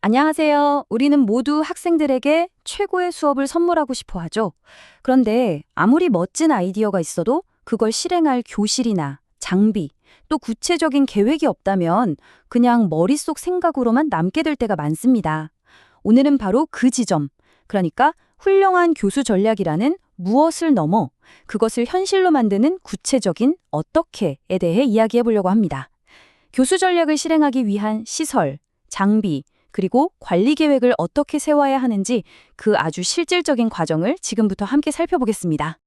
안녕하세요. 우리는 모두 학생들에게 최고의 수업을 선물하고 싶어 하죠. 그런데 아무리 멋진 아이디어가 있어도 그걸 실행할 교실이나 장비, 또 구체적인 계획이 없다면 그냥 머릿속 생각으로만 남게 될 때가 많습니다. 오늘은 바로 그 지점, 그러니까 훌륭한 교수 전략이라는 무엇을 넘어 그것을 현실로 만드는 구체적인 어떻게에 대해 이야기해 보려고 합니다. 교수 전략을 실행하기 위한 시설, 장비, 그리고 관리 계획을 어떻게 세워야 하는지 그 아주 실질적인 과정을 지금부터 함께 살펴보겠습니다.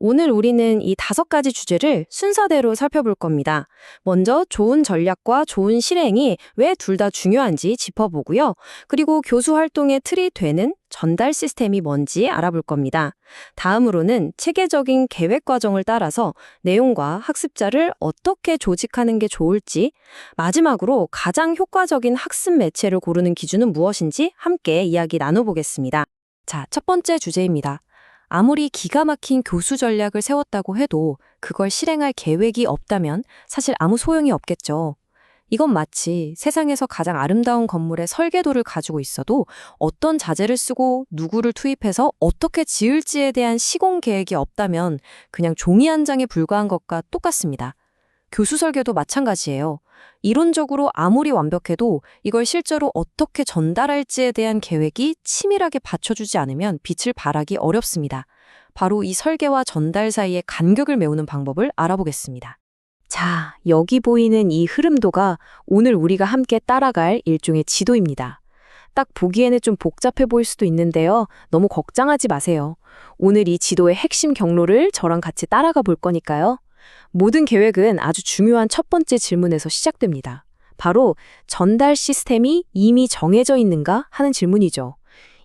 오늘 우리는 이 5가지 주제를 순서대로 살펴볼 겁니다. 먼저 좋은 전략과 좋은 실행이 왜 둘 다 중요한지 짚어보고요. 그리고 교수 활동의 틀이 되는 전달 시스템이 뭔지 알아볼 겁니다. 다음으로는 체계적인 계획 과정을 따라서 내용과 학습자를 어떻게 조직하는 게 좋을지, 마지막으로 가장 효과적인 학습 매체를 고르는 기준은 무엇인지 함께 이야기 나눠보겠습니다. 자, 첫 번째 주제입니다. 아무리 기가 막힌 교수 전략을 세웠다고 해도 그걸 실행할 계획이 없다면 사실 아무 소용이 없겠죠. 이건 마치 세상에서 가장 아름다운 건물의 설계도를 가지고 있어도 어떤 자재를 쓰고 누구를 투입해서 어떻게 지을지에 대한 시공 계획이 없다면 그냥 종이 한 장에 불과한 것과 똑같습니다. 교수 설계도 마찬가지예요. 이론적으로 아무리 완벽해도 이걸 실제로 어떻게 전달할지에 대한 계획이 치밀하게 받쳐주지 않으면 빛을 발하기 어렵습니다. 바로 이 설계와 전달 사이의 간격을 메우는 방법을 알아보겠습니다. 자, 여기 보이는 이 흐름도가 오늘 우리가 함께 따라갈 일종의 지도입니다. 딱 보기에는 좀 복잡해 보일 수도 있는데요. 너무 걱정하지 마세요. 오늘 이 지도의 핵심 경로를 저랑 같이 따라가 볼 거니까요. 모든 계획은 아주 중요한 첫 번째 질문에서 시작됩니다. 바로 전달 시스템이 이미 정해져 있는가 하는 질문이죠.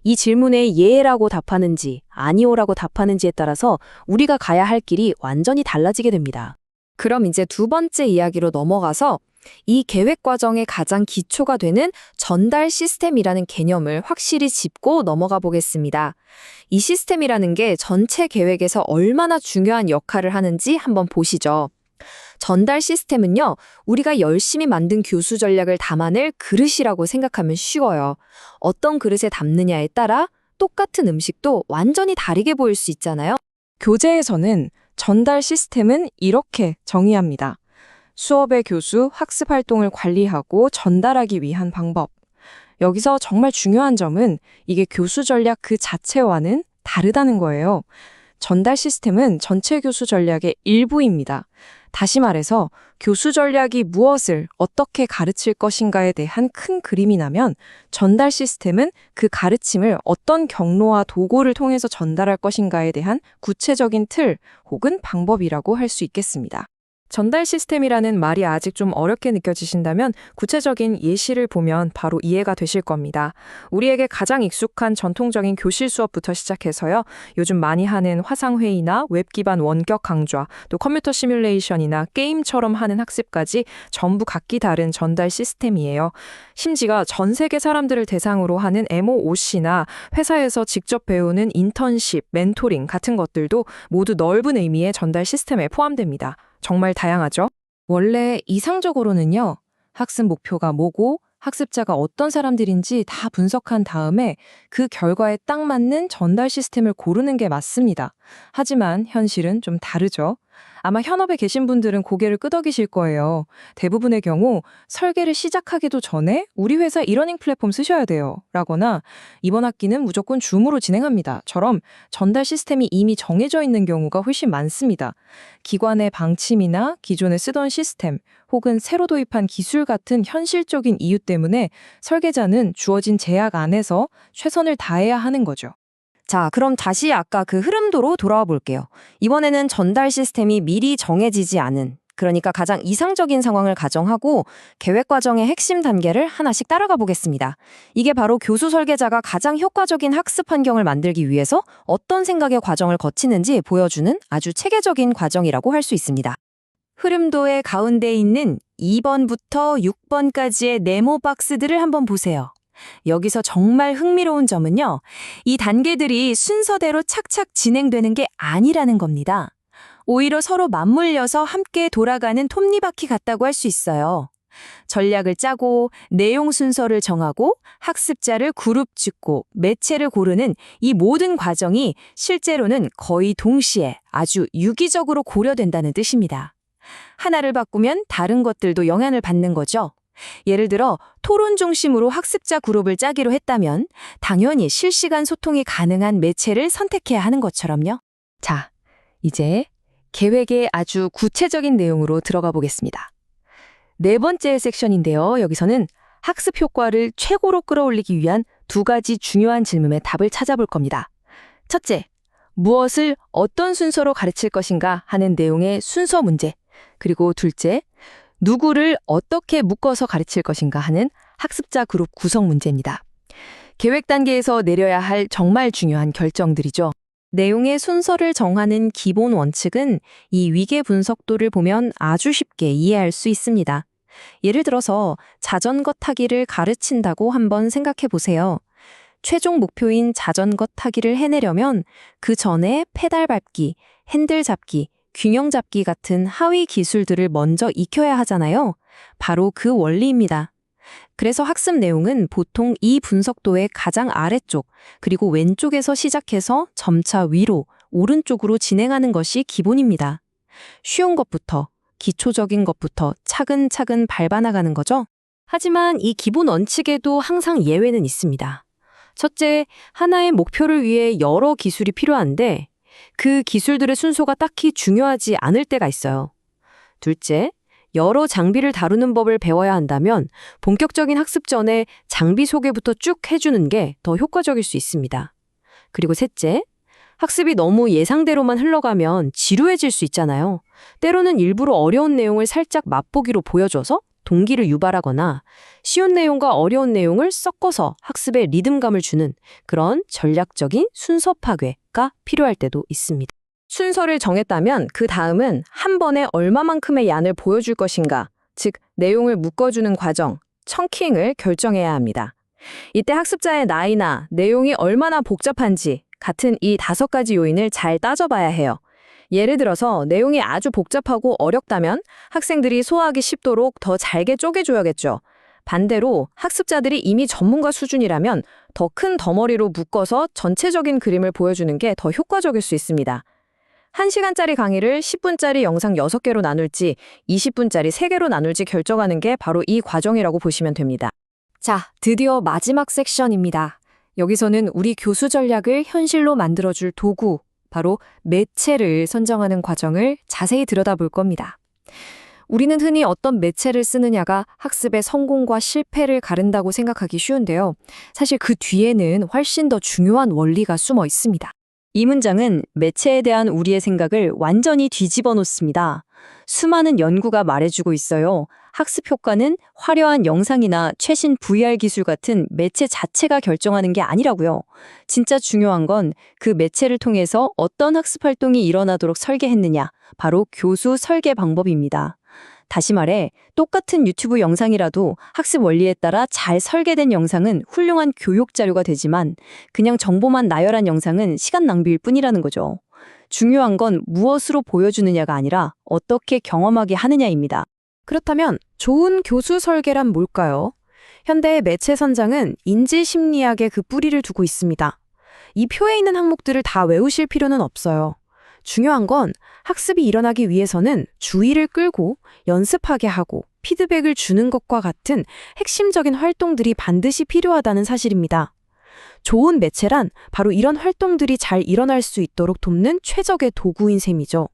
이 질문에 예라고 답하는지 아니오라고 답하는지에 따라서 우리가 가야 할 길이 완전히 달라지게 됩니다. 그럼 이제 두 번째 이야기로 넘어가서 이 계획 과정의 가장 기초가 되는 전달 시스템이라는 개념을 확실히 짚고 넘어가 보겠습니다. 이 시스템이라는 게 전체 계획에서 얼마나 중요한 역할을 하는지 한번 보시죠. 전달 시스템은요, 우리가 열심히 만든 교수 전략을 담아낼 그릇이라고 생각하면 쉬워요. 어떤 그릇에 담느냐에 따라 똑같은 음식도 완전히 다르게 보일 수 있잖아요. 교재에서는 전달 시스템은 이렇게 정의합니다. 수업의 교수 학습 활동을 관리하고 전달하기 위한 방법. 여기서 정말 중요한 점은 이게 교수 전략 그 자체와는 다르다는 거예요. 전달 시스템은 전체 교수 전략의 일부입니다. 다시 말해서 교수 전략이 무엇을 어떻게 가르칠 것인가에 대한 큰 그림이 나면 전달 시스템은 그 가르침을 어떤 경로와 도구를 통해서 전달할 것인가에 대한 구체적인 틀 혹은 방법이라고 할 수 있겠습니다. 전달 시스템이라는 말이 아직 좀 어렵게 느껴지신다면 구체적인 예시를 보면 바로 이해가 되실 겁니다. 우리에게 가장 익숙한 전통적인 교실 수업부터 시작해서요. 요즘 많이 하는 화상회의나 웹 기반 원격 강좌, 또 컴퓨터 시뮬레이션이나 게임처럼 하는 학습까지 전부 각기 다른 전달 시스템이에요. 심지어 전 세계 사람들을 대상으로 하는 MOOC나 회사에서 직접 배우는 인턴십, 멘토링 같은 것들도 모두 넓은 의미의 전달 시스템에 포함됩니다. 정말 다양하죠? 원래 이상적으로는요, 학습 목표가 뭐고 학습자가 어떤 사람들인지 다 분석한 다음에 그 결과에 딱 맞는 전달 시스템을 고르는 게 맞습니다. 하지만 현실은 좀 다르죠. 아마 현업에 계신 분들은 고개를 끄덕이실 거예요. 대부분의 경우 설계를 시작하기도 전에 우리 회사 이러닝 플랫폼 쓰셔야 돼요. 라거나 이번 학기는 무조건 줌으로 진행합니다. 처럼 전달 시스템이 이미 정해져 있는 경우가 훨씬 많습니다. 기관의 방침이나 기존에 쓰던 시스템 혹은 새로 도입한 기술 같은 현실적인 이유 때문에 설계자는 주어진 제약 안에서 최선을 다해야 하는 거죠. 자, 그럼 다시 아까 그 흐름도로 돌아와 볼게요. 이번에는 전달 시스템이 미리 정해지지 않은, 그러니까 가장 이상적인 상황을 가정하고 계획 과정의 핵심 단계를 하나씩 따라가 보겠습니다. 이게 바로 교수 설계자가 가장 효과적인 학습 환경을 만들기 위해서 어떤 생각의 과정을 거치는지 보여주는 아주 체계적인 과정이라고 할 수 있습니다. 흐름도의 가운데 있는 2번부터 6번까지의 네모 박스들을 한번 보세요. 여기서 정말 흥미로운 점은요, 이 단계들이 순서대로 착착 진행되는 게 아니라는 겁니다. 오히려 서로 맞물려서 함께 돌아가는 톱니바퀴 같다고 할 수 있어요. 전략을 짜고 내용 순서를 정하고 학습자를 그룹 짓고 매체를 고르는 이 모든 과정이 실제로는 거의 동시에 아주 유기적으로 고려된다는 뜻입니다. 하나를 바꾸면 다른 것들도 영향을 받는 거죠. 예를 들어 토론 중심으로 학습자 그룹을 짜기로 했다면 당연히 실시간 소통이 가능한 매체를 선택해야 하는 것처럼요. 자, 이제 계획의 아주 구체적인 내용으로 들어가 보겠습니다. 네 번째 섹션인데요. 여기서는 학습 효과를 최고로 끌어올리기 위한 두 가지 중요한 질문의 답을 찾아볼 겁니다. 첫째, 무엇을 어떤 순서로 가르칠 것인가 하는 내용의 순서 문제. 그리고 둘째, 누구를 어떻게 묶어서 가르칠 것인가 하는 학습자 그룹 구성 문제입니다. 계획 단계에서 내려야 할 정말 중요한 결정들이죠. 내용의 순서를 정하는 기본 원칙은 이 위계 분석도를 보면 아주 쉽게 이해할 수 있습니다. 예를 들어서 자전거 타기를 가르친다고 한번 생각해 보세요. 최종 목표인 자전거 타기를 해내려면 그 전에 페달 밟기, 핸들 잡기, 균형 잡기 같은 하위 기술들을 먼저 익혀야 하잖아요. 바로 그 원리입니다. 그래서 학습 내용은 보통 이 분석도의 가장 아래쪽, 그리고 왼쪽에서 시작해서 점차 위로, 오른쪽으로 진행하는 것이 기본입니다. 쉬운 것부터, 기초적인 것부터 차근차근 밟아나가는 거죠. 하지만 이 기본 원칙에도 항상 예외는 있습니다. 첫째, 하나의 목표를 위해 여러 기술이 필요한데 그 기술들의 순서가 딱히 중요하지 않을 때가 있어요. 둘째, 여러 장비를 다루는 법을 배워야 한다면 본격적인 학습 전에 장비 소개부터 쭉 해주는 게 더 효과적일 수 있습니다. 그리고 셋째, 학습이 너무 예상대로만 흘러가면 지루해질 수 있잖아요. 때로는 일부러 어려운 내용을 살짝 맛보기로 보여줘서 동기를 유발하거나 쉬운 내용과 어려운 내용을 섞어서 학습에 리듬감을 주는 그런 전략적인 순서 파괴가 필요할 때도 있습니다. 순서를 정했다면 그 다음은 한 번에 얼마만큼의 양을 보여줄 것인가, 즉 내용을 묶어주는 과정, 청킹을 결정해야 합니다. 이때 학습자의 나이나 내용이 얼마나 복잡한지 같은 이 5가지 요인을 잘 따져봐야 해요. 예를 들어서 내용이 아주 복잡하고 어렵다면 학생들이 소화하기 쉽도록 더 잘게 쪼개줘야겠죠. 반대로 학습자들이 이미 전문가 수준이라면 더 큰 덩어리로 묶어서 전체적인 그림을 보여주는 게 더 효과적일 수 있습니다. 1시간짜리 강의를 10분짜리 영상 6개로 나눌지 20분짜리 3개로 나눌지 결정하는 게 바로 이 과정이라고 보시면 됩니다. 자, 드디어 마지막 섹션입니다. 여기서는 우리 교수 전략을 현실로 만들어줄 도구, 바로 매체를 선정하는 과정을 자세히 들여다볼 겁니다. 우리는 흔히 어떤 매체를 쓰느냐가 학습의 성공과 실패를 가른다고 생각하기 쉬운데요. 사실 그 뒤에는 훨씬 더 중요한 원리가 숨어 있습니다. 이 문장은 매체에 대한 우리의 생각을 완전히 뒤집어 놓습니다. 수많은 연구가 말해주고 있어요. 학습 효과는 화려한 영상이나 최신 VR 기술 같은 매체 자체가 결정하는 게 아니라고요. 진짜 중요한 건 그 매체를 통해서 어떤 학습 활동이 일어나도록 설계했느냐, 바로 교수 설계 방법입니다. 다시 말해 똑같은 유튜브 영상이라도 학습 원리에 따라 잘 설계된 영상은 훌륭한 교육 자료가 되지만 그냥 정보만 나열한 영상은 시간 낭비일 뿐이라는 거죠. 중요한 건 무엇으로 보여주느냐가 아니라 어떻게 경험하게 하느냐입니다. 그렇다면 좋은 교수 설계란 뭘까요? 현대의 매체 선정은 인지 심리학에 그 뿌리를 두고 있습니다. 이 표에 있는 항목들을 다 외우실 필요는 없어요. 중요한 건 학습이 일어나기 위해서는 주의를 끌고 연습하게 하고 피드백을 주는 것과 같은 핵심적인 활동들이 반드시 필요하다는 사실입니다. 좋은 매체란 바로 이런 활동들이 잘 일어날 수 있도록 돕는 최적의 도구인 셈이죠.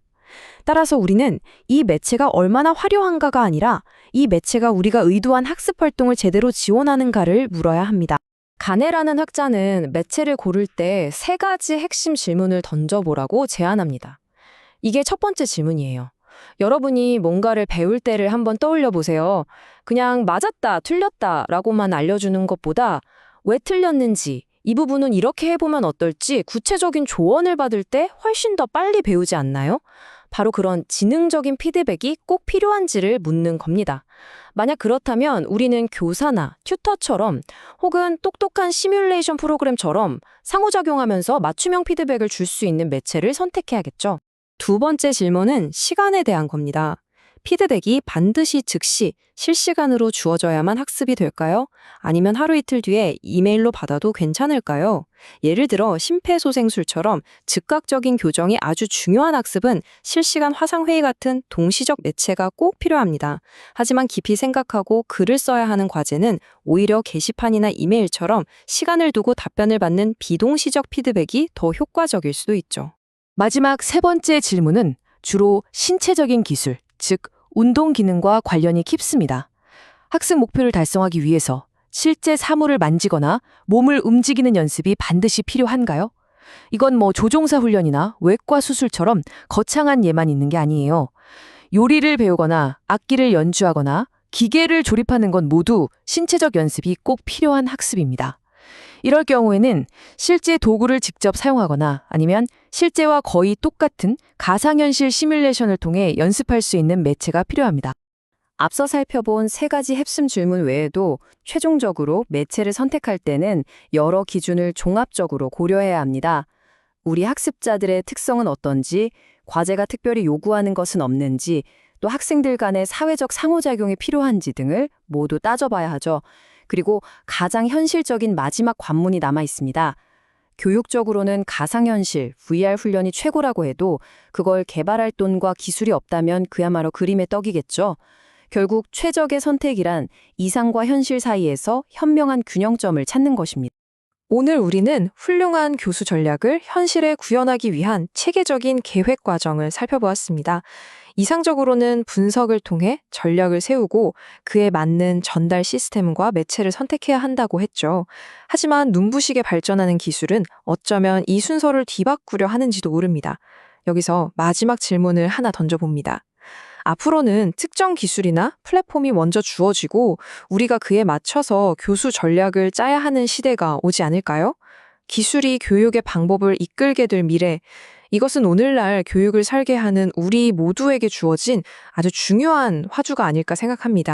따라서 우리는 이 매체가 얼마나 화려한가가 아니라 이 매체가 우리가 의도한 학습 활동을 제대로 지원하는가를 물어야 합니다. 가네라는 학자는 매체를 고를 때 3가지 핵심 질문을 던져보라고 제안합니다. 이게 첫 번째 질문이에요. 여러분이 뭔가를 배울 때를 한번 떠올려 보세요. 그냥 맞았다, 틀렸다 라고만 알려주는 것보다 왜 틀렸는지, 이 부분은 이렇게 해보면 어떨지 구체적인 조언을 받을 때 훨씬 더 빨리 배우지 않나요? 바로 그런 지능적인 피드백이 꼭 필요한지를 묻는 겁니다. 만약 그렇다면 우리는 교사나 튜터처럼 혹은 똑똑한 시뮬레이션 프로그램처럼 상호작용하면서 맞춤형 피드백을 줄 수 있는 매체를 선택해야겠죠. 두 번째 질문은 시간에 대한 겁니다. 피드백이 반드시 즉시 실시간으로 주어져야만 학습이 될까요? 아니면 하루 이틀 뒤에 이메일로 받아도 괜찮을까요? 예를 들어 심폐소생술처럼 즉각적인 교정이 아주 중요한 학습은 실시간 화상회의 같은 동시적 매체가 꼭 필요합니다. 하지만 깊이 생각하고 글을 써야 하는 과제는 오히려 게시판이나 이메일처럼 시간을 두고 답변을 받는 비동시적 피드백이 더 효과적일 수도 있죠. 마지막 세 번째 질문은 주로 신체적인 기술, 즉 운동 기능과 관련이 깊습니다. 학습 목표를 달성하기 위해서 실제 사물을 만지거나 몸을 움직이는 연습이 반드시 필요한가요? 이건 조종사 훈련이나 외과 수술처럼 거창한 예만 있는 게 아니에요. 요리를 배우거나 악기를 연주하거나 기계를 조립하는 건 모두 신체적 연습이 꼭 필요한 학습입니다. 이럴 경우에는 실제 도구를 직접 사용하거나 아니면 실제와 거의 똑같은 가상현실 시뮬레이션을 통해 연습할 수 있는 매체가 필요합니다. 앞서 살펴본 세 가지 핵심 질문 외에도 최종적으로 매체를 선택할 때는 여러 기준을 종합적으로 고려해야 합니다. 우리 학습자들의 특성은 어떤지, 과제가 특별히 요구하는 것은 없는지, 또 학생들 간의 사회적 상호작용이 필요한지 등을 모두 따져봐야 하죠. 그리고 가장 현실적인 마지막 관문이 남아 있습니다. 교육적으로는 가상현실, VR 훈련이 최고라고 해도 그걸 개발할 돈과 기술이 없다면 그야말로 그림의 떡이겠죠. 결국 최적의 선택이란 이상과 현실 사이에서 현명한 균형점을 찾는 것입니다. 오늘 우리는 훌륭한 교수 전략을 현실에 구현하기 위한 체계적인 계획 과정을 살펴보았습니다. 이상적으로는 분석을 통해 전략을 세우고 그에 맞는 전달 시스템과 매체를 선택해야 한다고 했죠. 하지만 눈부시게 발전하는 기술은 어쩌면 이 순서를 뒤바꾸려 하는지도 모릅니다. 여기서 마지막 질문을 하나 던져봅니다. 앞으로는 특정 기술이나 플랫폼이 먼저 주어지고 우리가 그에 맞춰서 교수 전략을 짜야 하는 시대가 오지 않을까요? 기술이 교육의 방법을 이끌게 될 미래, 이것은 오늘날 교육을 살게 하는 우리 모두에게 주어진 아주 중요한 화두가 아닐까 생각합니다.